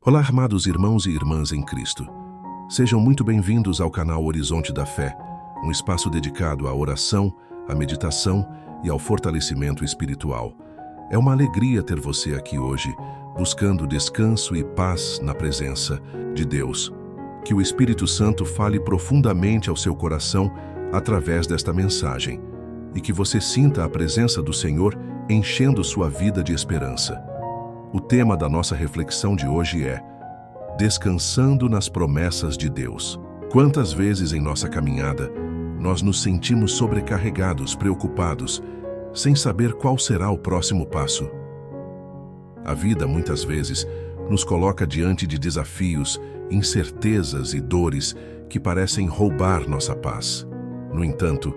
Olá, amados irmãos e irmãs em Cristo. Sejam muito bem-vindos ao canal Horizonte da Fé, um espaço dedicado à oração, à meditação e ao fortalecimento espiritual. É uma alegria ter você aqui hoje, buscando descanso e paz na presença de Deus. Que o Espírito Santo fale profundamente ao seu coração através desta mensagem e que você sinta a presença do Senhor enchendo sua vida de esperança. O tema da nossa reflexão de hoje é Descansando nas promessas de Deus. Quantas vezes em nossa caminhada nós nos sentimos sobrecarregados, preocupados, sem saber qual será o próximo passo? A vida muitas vezes nos coloca diante de desafios, incertezas e dores que parecem roubar nossa paz. No entanto,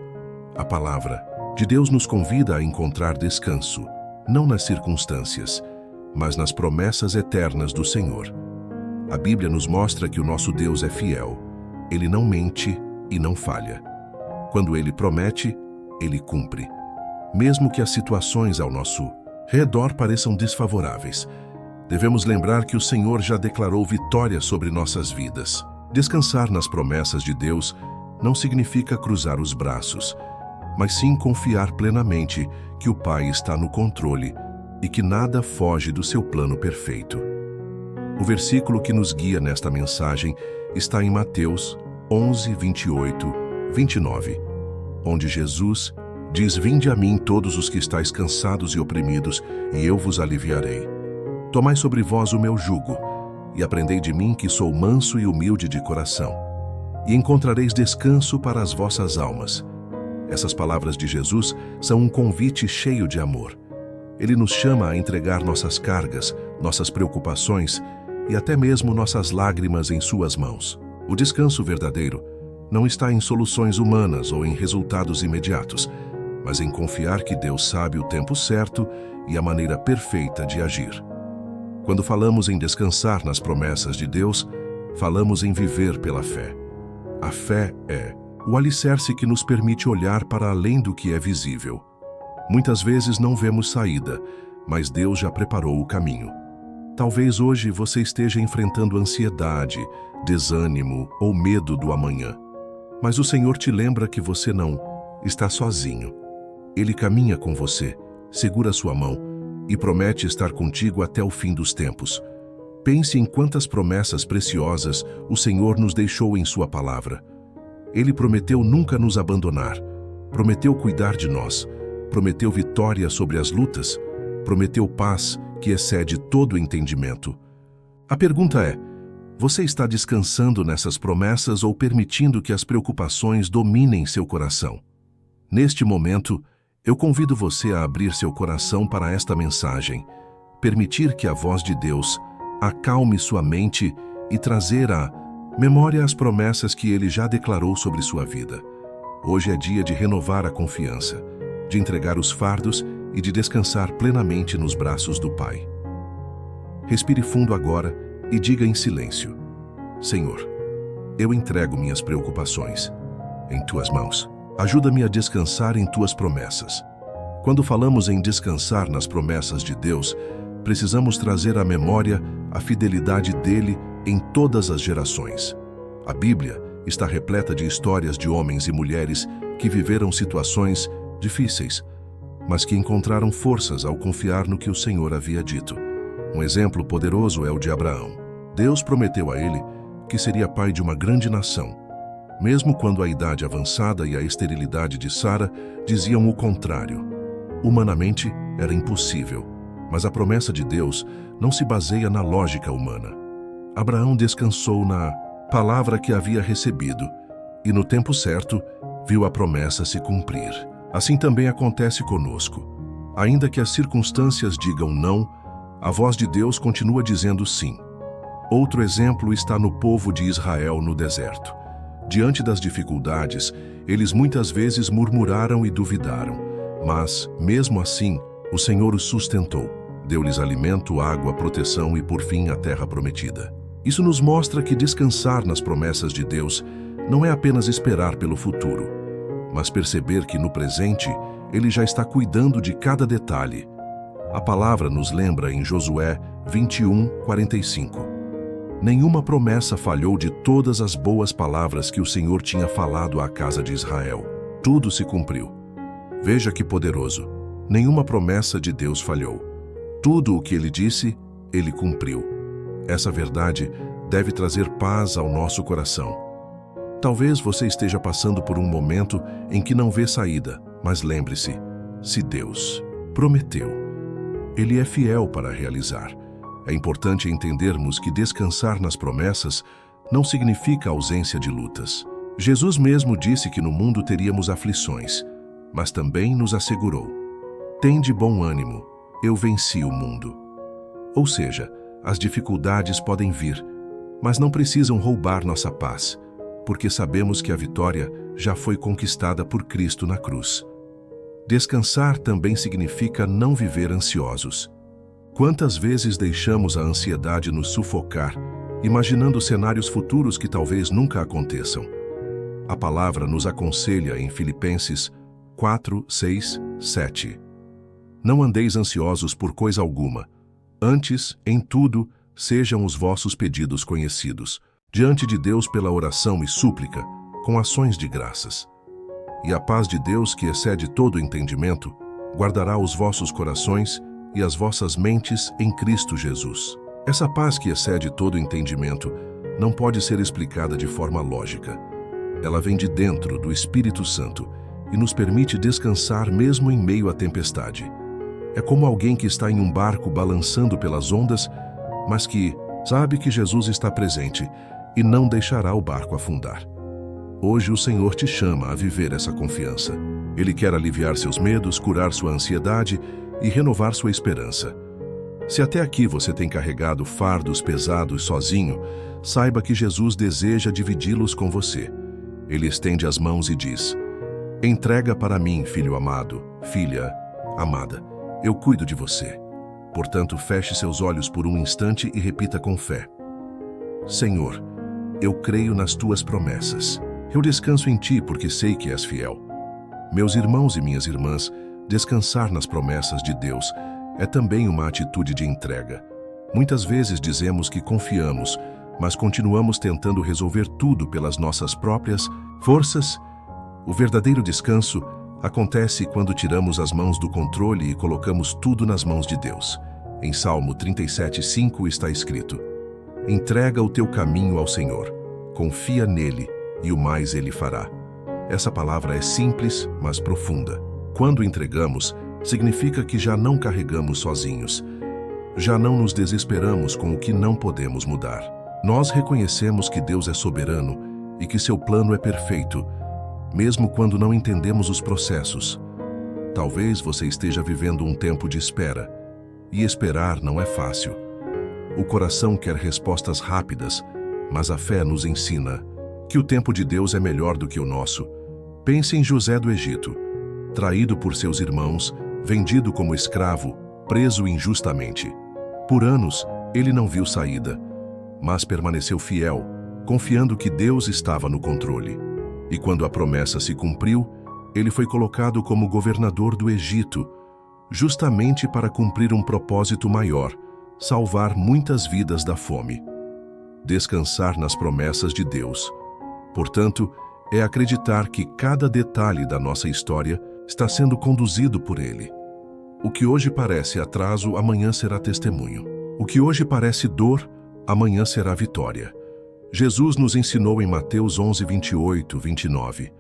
a palavra de Deus nos convida a encontrar descanso, não nas circunstâncias, mas nas promessas eternas do Senhor. A Bíblia nos mostra que o nosso Deus é fiel. Ele não mente e não falha. Quando Ele promete, Ele cumpre. Mesmo que as situações ao nosso redor pareçam desfavoráveis, devemos lembrar que o Senhor já declarou vitória sobre nossas vidas. Descansar nas promessas de Deus não significa cruzar os braços, mas sim confiar plenamente que o Pai está no controle e que nada foge do seu plano perfeito. O versículo que nos guia nesta mensagem está em Mateus 11, 28, 29, onde Jesus diz: Vinde a mim todos os que estáis cansados e oprimidos, e eu vos aliviarei. Tomai sobre vós o meu jugo, e aprendei de mim que sou manso e humilde de coração, e encontrareis descanso para as vossas almas. Essas palavras de Jesus são um convite cheio de amor. Ele nos chama a entregar nossas cargas, nossas preocupações e até mesmo nossas lágrimas em suas mãos. O descanso verdadeiro não está em soluções humanas ou em resultados imediatos, mas em confiar que Deus sabe o tempo certo e a maneira perfeita de agir. Quando falamos em descansar nas promessas de Deus, falamos em viver pela fé. A fé é o alicerce que nos permite olhar para além do que é visível. Muitas vezes não vemos saída, mas Deus já preparou o caminho. Talvez hoje você esteja enfrentando ansiedade, desânimo ou medo do amanhã. Mas o Senhor te lembra que você não está sozinho. Ele caminha com você, segura sua mão e promete estar contigo até o fim dos tempos. Pense em quantas promessas preciosas o Senhor nos deixou em sua palavra. Ele prometeu nunca nos abandonar, prometeu cuidar de nós, prometeu vitória sobre as lutas, prometeu paz que excede todo entendimento. A pergunta é: você está descansando nessas promessas ou permitindo que as preocupações dominem seu coração? Neste momento, eu convido você a abrir seu coração para esta mensagem, permitir que a voz de Deus acalme sua mente e trazer à memória as promessas que Ele já declarou sobre sua vida. Hoje é dia de renovar a confiança, de entregar os fardos e de descansar plenamente nos braços do Pai. Respire fundo agora e diga em silêncio: Senhor, eu entrego minhas preocupações em Tuas mãos. Ajuda-me a descansar em Tuas promessas. Quando falamos em descansar nas promessas de Deus, precisamos trazer à memória a fidelidade dEle em todas as gerações. A Bíblia está repleta de histórias de homens e mulheres que viveram situações difíceis, mas que encontraram forças ao confiar no que o Senhor havia dito. Um exemplo poderoso é o de Abraão. Deus prometeu a ele que seria pai de uma grande nação, mesmo quando a idade avançada e a esterilidade de Sara diziam o contrário. Humanamente, era impossível, mas a promessa de Deus não se baseia na lógica humana. Abraão descansou na palavra que havia recebido e, no tempo certo, viu a promessa se cumprir. Assim também acontece conosco. Ainda que as circunstâncias digam não, a voz de Deus continua dizendo sim. Outro exemplo está no povo de Israel no deserto. Diante das dificuldades, eles muitas vezes murmuraram e duvidaram, mas, mesmo assim, o Senhor os sustentou, deu-lhes alimento, água, proteção e, por fim, a terra prometida. Isso nos mostra que descansar nas promessas de Deus não é apenas esperar pelo futuro, mas perceber que no presente Ele já está cuidando de cada detalhe. A palavra nos lembra em Josué 21, 45. Nenhuma promessa falhou de todas as boas palavras que o Senhor tinha falado à casa de Israel. Tudo se cumpriu. Veja que poderoso. Nenhuma promessa de Deus falhou. Tudo o que Ele disse, Ele cumpriu. Essa verdade deve trazer paz ao nosso coração. Talvez você esteja passando por um momento em que não vê saída, mas lembre-se, se Deus prometeu, Ele é fiel para realizar. É importante entendermos que descansar nas promessas não significa ausência de lutas. Jesus mesmo disse que no mundo teríamos aflições, mas também nos assegurou: tende bom ânimo, eu venci o mundo. Ou seja, as dificuldades podem vir, mas não precisam roubar nossa paz, porque sabemos que a vitória já foi conquistada por Cristo na cruz. Descansar também significa não viver ansiosos. Quantas vezes deixamos a ansiedade nos sufocar, imaginando cenários futuros que talvez nunca aconteçam? A palavra nos aconselha em Filipenses 4, 6, 7. Não andeis ansiosos por coisa alguma. Antes, em tudo, sejam os vossos pedidos conhecidos, diante de Deus pela oração e súplica, com ações de graças. E a paz de Deus, que excede todo entendimento, guardará os vossos corações e as vossas mentes em Cristo Jesus. Essa paz que excede todo entendimento não pode ser explicada de forma lógica. Ela vem de dentro do Espírito Santo e nos permite descansar mesmo em meio à tempestade. É como alguém que está em um barco balançando pelas ondas, mas que sabe que Jesus está presente e não deixará o barco afundar. Hoje o Senhor te chama a viver essa confiança. Ele quer aliviar seus medos, curar sua ansiedade e renovar sua esperança. Se até aqui você tem carregado fardos pesados sozinho, saiba que Jesus deseja dividi-los com você. Ele estende as mãos e diz: entrega para mim, filho amado, filha amada, eu cuido de você. Portanto, feche seus olhos por um instante e repita com fé: Senhor, eu creio nas tuas promessas. Eu descanso em ti porque sei que és fiel. Meus irmãos e minhas irmãs, descansar nas promessas de Deus é também uma atitude de entrega. Muitas vezes dizemos que confiamos, mas continuamos tentando resolver tudo pelas nossas próprias forças. O verdadeiro descanso acontece quando tiramos as mãos do controle e colocamos tudo nas mãos de Deus. Em Salmo 37:5 está escrito: entrega o teu caminho ao Senhor, confia nele e o mais ele fará. Essa palavra é simples, mas profunda. Quando entregamos, significa que já não carregamos sozinhos. Já não nos desesperamos com o que não podemos mudar. Nós reconhecemos que Deus é soberano e que seu plano é perfeito, mesmo quando não entendemos os processos. Talvez você esteja vivendo um tempo de espera, e esperar não é fácil. O coração quer respostas rápidas, mas a fé nos ensina que o tempo de Deus é melhor do que o nosso. Pense em José do Egito, traído por seus irmãos, vendido como escravo, preso injustamente. Por anos, ele não viu saída, mas permaneceu fiel, confiando que Deus estava no controle. E quando a promessa se cumpriu, ele foi colocado como governador do Egito, justamente para cumprir um propósito maior: salvar muitas vidas da fome. Descansar nas promessas de Deus, portanto, é acreditar que cada detalhe da nossa história está sendo conduzido por Ele. O que hoje parece atraso, amanhã será testemunho. O que hoje parece dor, amanhã será vitória. Jesus nos ensinou em Mateus 11:28, 29.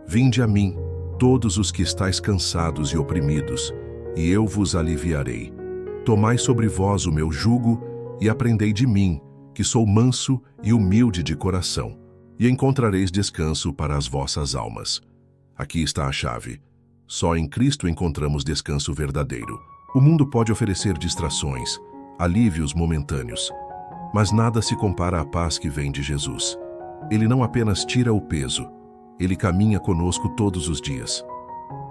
Vinde a mim, todos os que estáis cansados e oprimidos, e eu vos aliviarei. Tomai sobre vós o meu jugo e aprendei de mim, que sou manso e humilde de coração, e encontrareis descanso para as vossas almas. Aqui está a chave. Só em Cristo encontramos descanso verdadeiro. O mundo pode oferecer distrações, alívios momentâneos, mas nada se compara à paz que vem de Jesus. Ele não apenas tira o peso, ele caminha conosco todos os dias.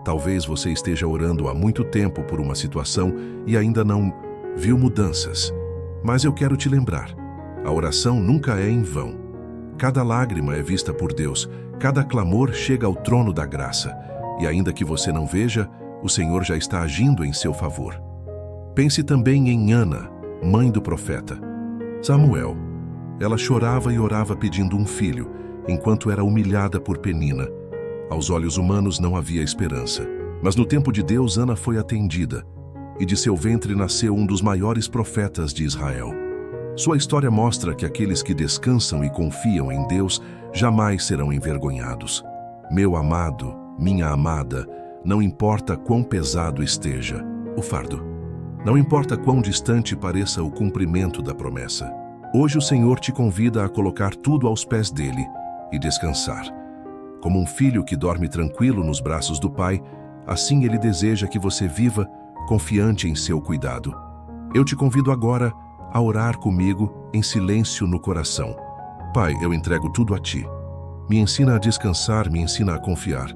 Talvez você esteja orando há muito tempo por uma situação e ainda não viu mudanças, mas eu quero te lembrar, a oração nunca é em vão. Cada lágrima é vista por Deus, cada clamor chega ao trono da graça, e ainda que você não veja, o Senhor já está agindo em seu favor. Pense também em Ana, mãe do profeta Samuel. Ela chorava e orava pedindo um filho, enquanto era humilhada por Penina. Aos olhos humanos não havia esperança. Mas no tempo de Deus, Ana foi atendida, e de seu ventre nasceu um dos maiores profetas de Israel. Sua história mostra que aqueles que descansam e confiam em Deus jamais serão envergonhados. Meu amado, minha amada, não importa quão pesado esteja o fardo. Não importa quão distante pareça o cumprimento da promessa. Hoje o Senhor te convida a colocar tudo aos pés dele e descansar. Como um filho que dorme tranquilo nos braços do Pai, assim ele deseja que você viva confiante em seu cuidado. Eu te convido agora a orar comigo em silêncio no coração. Pai, eu entrego tudo a Ti. Me ensina a descansar, me ensina a confiar.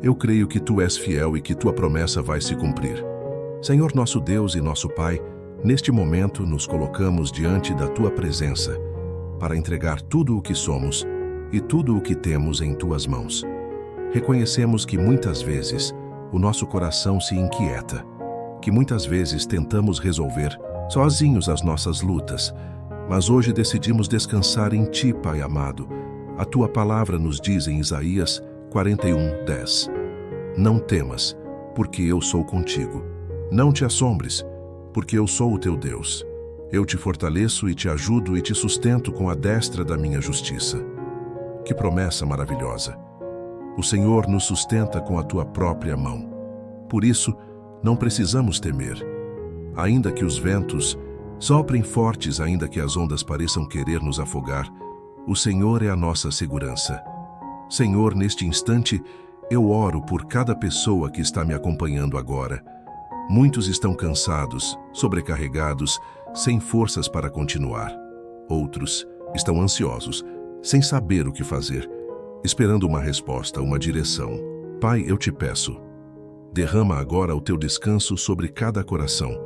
Eu creio que Tu és fiel e que Tua promessa vai se cumprir. Senhor nosso Deus e nosso Pai, neste momento nos colocamos diante da Tua presença para entregar tudo o que somos e tudo o que temos em Tuas mãos. Reconhecemos que muitas vezes o nosso coração se inquieta, que muitas vezes tentamos resolver sozinhos as nossas lutas, mas hoje decidimos descansar em Ti, Pai amado. A Tua palavra nos diz em Isaías 41:10: Não temas, porque eu sou contigo. Não te assombres, porque eu sou o teu Deus. Eu te fortaleço e te ajudo e te sustento com a destra da minha justiça. Que promessa maravilhosa! O Senhor nos sustenta com a Tua própria mão. Por isso, não precisamos temer. Ainda que os ventos soprem fortes, ainda que as ondas pareçam querer nos afogar, o Senhor é a nossa segurança. Senhor, neste instante, eu oro por cada pessoa que está me acompanhando agora. Muitos estão cansados, sobrecarregados, sem forças para continuar. Outros estão ansiosos, sem saber o que fazer, esperando uma resposta, uma direção. Pai, eu te peço, derrama agora o Teu descanso sobre cada coração,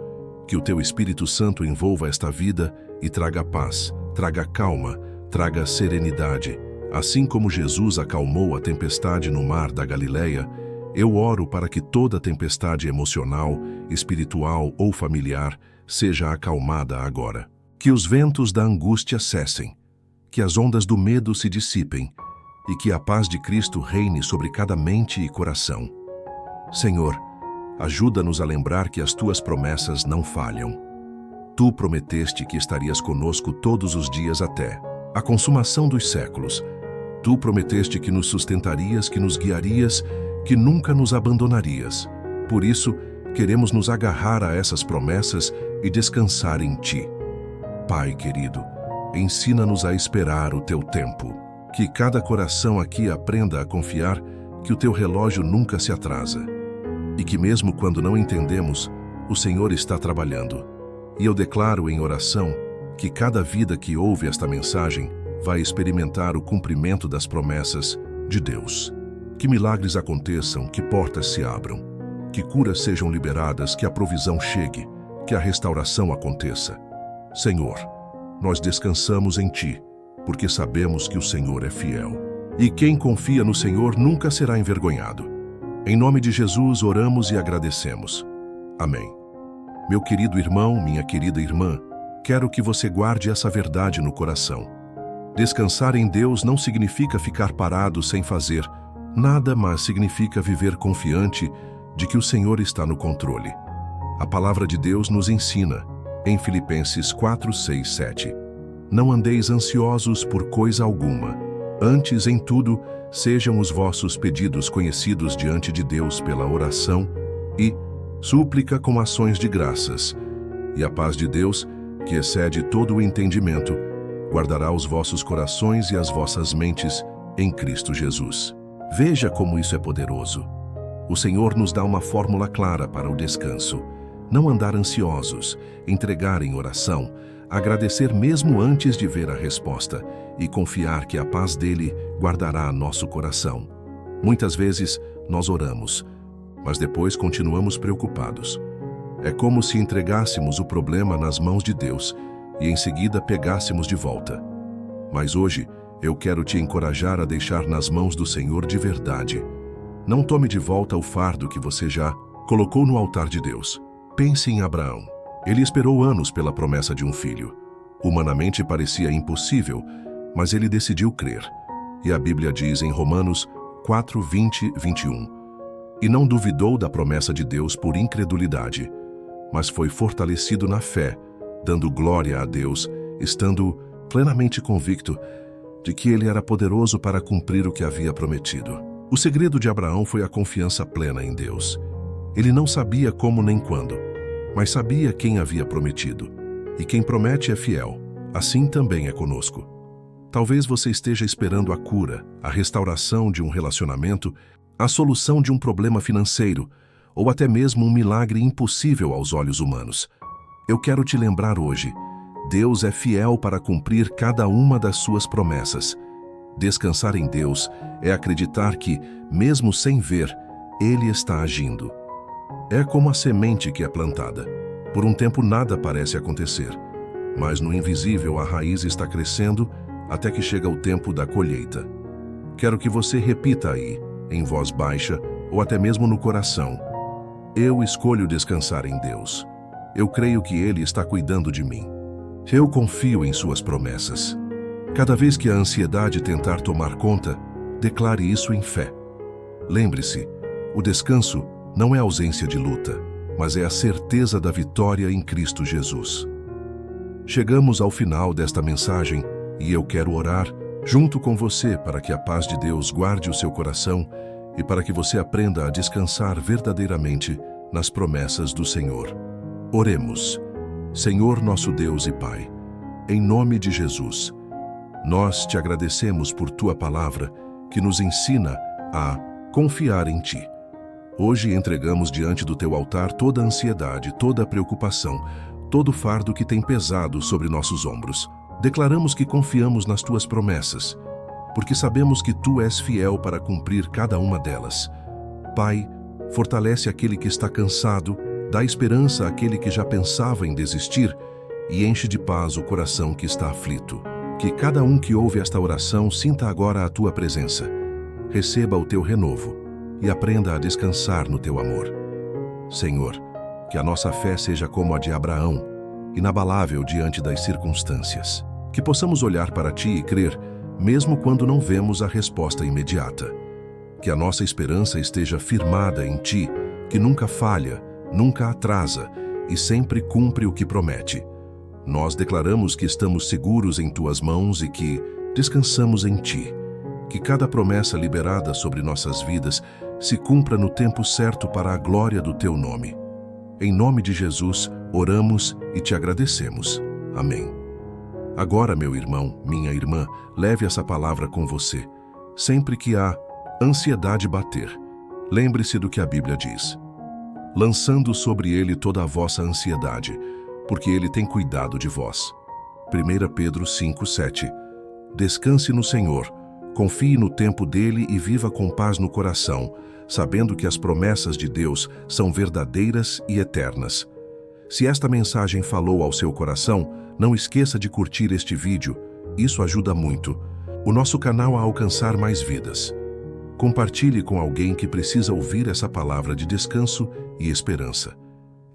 que o Teu Espírito Santo envolva esta vida e traga paz, traga calma, traga serenidade. Assim como Jesus acalmou a tempestade no mar da Galileia, eu oro para que toda tempestade emocional, espiritual ou familiar seja acalmada agora. Que os ventos da angústia cessem, que as ondas do medo se dissipem e que a paz de Cristo reine sobre cada mente e coração. Senhor, ajuda-nos a lembrar que as Tuas promessas não falham. Tu prometeste que estarias conosco todos os dias até a consumação dos séculos. Tu prometeste que nos sustentarias, que nos guiarias, que nunca nos abandonarias. Por isso, queremos nos agarrar a essas promessas e descansar em Ti. Pai querido, ensina-nos a esperar o Teu tempo. Que cada coração aqui aprenda a confiar que o Teu relógio nunca se atrasa. E que mesmo quando não entendemos, o Senhor está trabalhando. E eu declaro em oração que cada vida que ouve esta mensagem vai experimentar o cumprimento das promessas de Deus. Que milagres aconteçam, que portas se abram, que curas sejam liberadas, que a provisão chegue, que a restauração aconteça. Senhor, nós descansamos em Ti, porque sabemos que o Senhor é fiel. E quem confia no Senhor nunca será envergonhado. Em nome de Jesus oramos e agradecemos. Amém. Meu querido irmão, minha querida irmã, quero que você guarde essa verdade no coração. Descansar em Deus não significa ficar parado sem fazer nada, mas significa viver confiante de que o Senhor está no controle. A palavra de Deus nos ensina, em Filipenses 4, 6, 7. Não andeis ansiosos por coisa alguma. Antes, em tudo, sejam os vossos pedidos conhecidos diante de Deus pela oração e súplica com ações de graças. E a paz de Deus, que excede todo o entendimento, guardará os vossos corações e as vossas mentes em Cristo Jesus. Veja como isso é poderoso. O Senhor nos dá uma fórmula clara para o descanso. Não andar ansiosos, entregar em oração, agradecer mesmo antes de ver a resposta e confiar que a paz dele guardará nosso coração. Muitas vezes nós oramos, mas depois continuamos preocupados. É como se entregássemos o problema nas mãos de Deus e em seguida pegássemos de volta. Mas hoje eu quero te encorajar a deixar nas mãos do Senhor de verdade. Não tome de volta o fardo que você já colocou no altar de Deus. Pense em Abraão. Ele esperou anos pela promessa de um filho. Humanamente parecia impossível, mas ele decidiu crer. E a Bíblia diz em Romanos 4, 20, 21, e não duvidou da promessa de Deus por incredulidade, mas foi fortalecido na fé, dando glória a Deus, estando plenamente convicto de que ele era poderoso para cumprir o que havia prometido. O segredo de Abraão foi a confiança plena em Deus. Ele não sabia como nem quando, mas sabia quem havia prometido. E quem promete é fiel. Assim também é conosco. Talvez você esteja esperando a cura, a restauração de um relacionamento, a solução de um problema financeiro, ou até mesmo um milagre impossível aos olhos humanos. Eu quero te lembrar hoje, Deus é fiel para cumprir cada uma das suas promessas. Descansar em Deus é acreditar que, mesmo sem ver, Ele está agindo. É como a semente que é plantada. Por um tempo nada parece acontecer, mas no invisível a raiz está crescendo até que chega o tempo da colheita. Quero que você repita aí, em voz baixa ou até mesmo no coração: eu escolho descansar em Deus. Eu creio que Ele está cuidando de mim. Eu confio em suas promessas. Cada vez que a ansiedade tentar tomar conta, declare isso em fé. Lembre-se, o descanso não é ausência de luta, mas é a certeza da vitória em Cristo Jesus. Chegamos ao final desta mensagem e eu quero orar junto com você para que a paz de Deus guarde o seu coração e para que você aprenda a descansar verdadeiramente nas promessas do Senhor. Oremos. Senhor nosso Deus e Pai, em nome de Jesus, nós te agradecemos por Tua palavra que nos ensina a confiar em Ti. Hoje entregamos diante do Teu altar toda a ansiedade, toda a preocupação, todo o fardo que tem pesado sobre nossos ombros. Declaramos que confiamos nas Tuas promessas, porque sabemos que Tu és fiel para cumprir cada uma delas. Pai, fortalece aquele que está cansado, dá esperança àquele que já pensava em desistir e enche de paz o coração que está aflito. Que cada um que ouve esta oração sinta agora a Tua presença. Receba o Teu renovo e aprenda a descansar no Teu amor. Senhor, que a nossa fé seja como a de Abraão, inabalável diante das circunstâncias. Que possamos olhar para Ti e crer, mesmo quando não vemos a resposta imediata. Que a nossa esperança esteja firmada em Ti, que nunca falha, nunca atrasa e sempre cumpre o que promete. Nós declaramos que estamos seguros em Tuas mãos e que descansamos em Ti. Que cada promessa liberada sobre nossas vidas se cumpra no tempo certo para a glória do Teu nome. Em nome de Jesus, oramos e Te agradecemos. Amém. Agora, meu irmão, minha irmã, leve essa palavra com você. Sempre que a ansiedade bater, lembre-se do que a Bíblia diz: lançando sobre Ele toda a vossa ansiedade, porque Ele tem cuidado de vós. 1 Pedro 5, 7. Descanse no Senhor, confie no tempo dele e viva com paz no coração, sabendo que as promessas de Deus são verdadeiras e eternas. Se esta mensagem falou ao seu coração, não esqueça de curtir este vídeo, isso ajuda muito o nosso canal a alcançar mais vidas. Compartilhe com alguém que precisa ouvir essa palavra de descanso e esperança.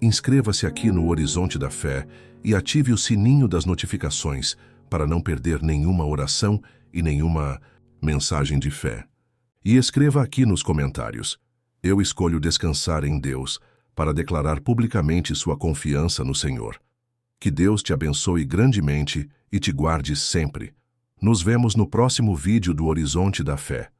Inscreva-se aqui no Horizonte da Fé e ative o sininho das notificações para não perder nenhuma oração e nenhuma mensagem de fé. E escreva aqui nos comentários: eu escolho descansar em Deus para declarar publicamente sua confiança no Senhor. Que Deus te abençoe grandemente e te guarde sempre. Nos vemos no próximo vídeo do Horizonte da Fé.